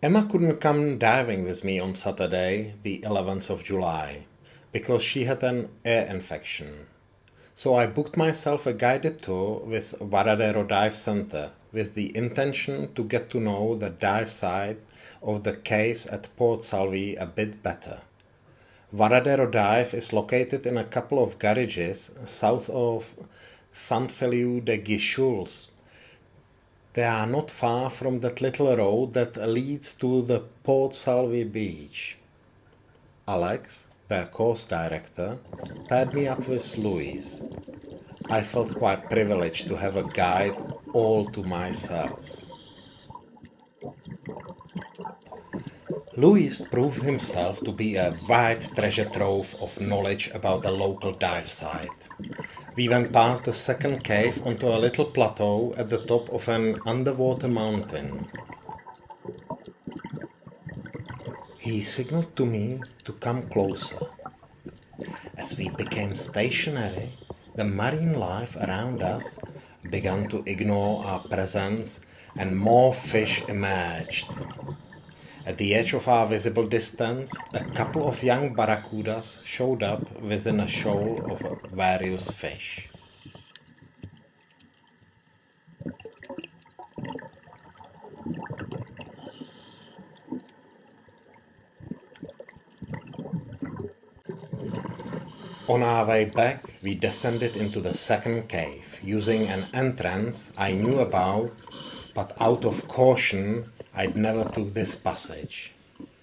Emma couldn't come diving with me on Saturday, the 11th of July, because she had an ear infection. So I booked myself a guided tour with Varadero Dive Center with the intention to get to know the dive site of the caves at Port Salvi a bit better. Varadero Dive is located in a couple of garages south of Sant Feliu de Guíxols. They are not far from that little road that leads to the Port Salvi beach. Alex, their course director, paired me up with Louise. I felt quite privileged to have a guide all to myself. Louis proved himself to be a wide treasure trove of knowledge about the local dive site. We went past the second cave onto a little plateau at the top of an underwater mountain. He signaled to me to come closer. As we became stationary, the marine life around us began to ignore our presence and more fish emerged. At the edge of our visible distance, a couple of young barracudas showed up within a shoal of various fish. On our way back, we descended into the second cave, using an entrance I knew about, but out of caution, I'd never took this passage.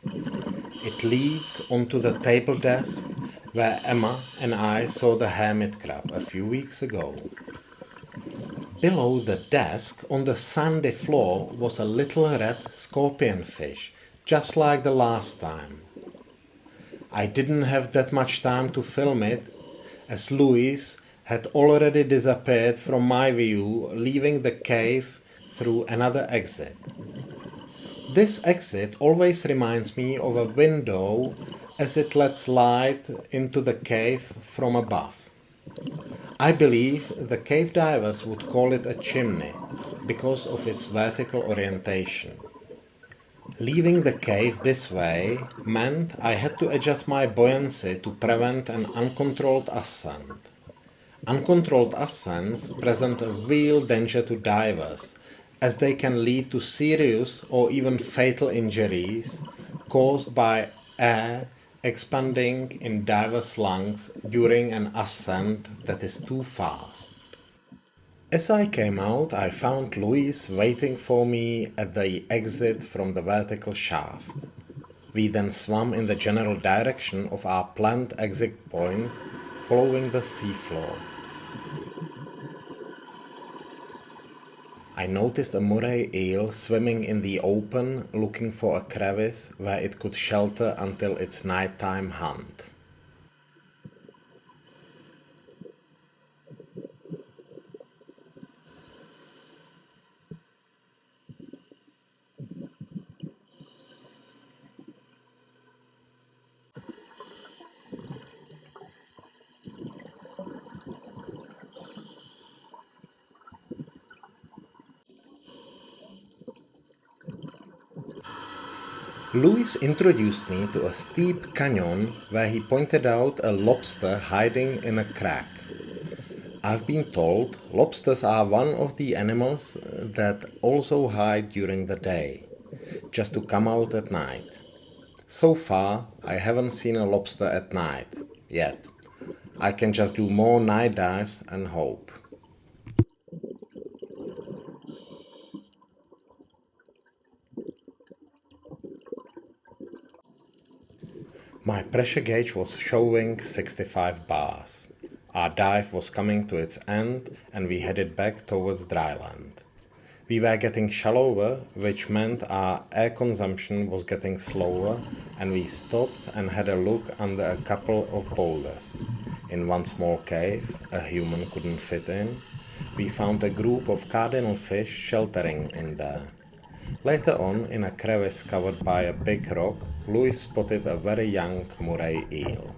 It leads onto the table desk where Emma and I saw the hermit crab a few weeks ago. Below the desk, on the sandy floor, was a little red scorpionfish, just like the last time. I didn't have that much time to film it, as Louis had already disappeared from my view, leaving the cave through another exit. This exit always reminds me of a window as it lets light into the cave from above. I believe the cave divers would call it a chimney because of its vertical orientation. Leaving the cave this way meant I had to adjust my buoyancy to prevent an uncontrolled ascent. Uncontrolled ascents present a real danger to divers, as they can lead to serious or even fatal injuries caused by air expanding in divers' lungs during an ascent that is too fast. As I came out, I found Louise waiting for me at the exit from the vertical shaft. We then swam in the general direction of our planned exit point, following the seafloor. I noticed a moray eel swimming in the open, looking for a crevice where it could shelter until its nighttime hunt. Louis introduced me to a steep canyon where he pointed out a lobster hiding in a crack. I've been told lobsters are one of the animals that also hide during the day, just to come out at night. So far, I haven't seen a lobster at night, yet. I can just do more night dives and hope. My pressure gauge was showing 65 bars. Our dive was coming to its end and we headed back towards dry land. We were getting shallower, which meant our air consumption was getting slower, and we stopped and had a look under a couple of boulders. In one small cave, a human couldn't fit in, we found a group of cardinal fish sheltering in there. Later on, in a crevice covered by a big rock, Louis spotted a very young moray eel.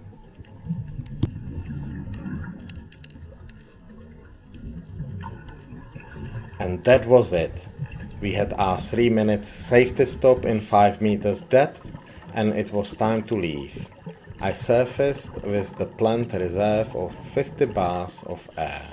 And that was it. We had our 3 minutes safety stop in 5 meters depth and it was time to leave. I surfaced with the planned reserve of 50 bars of air.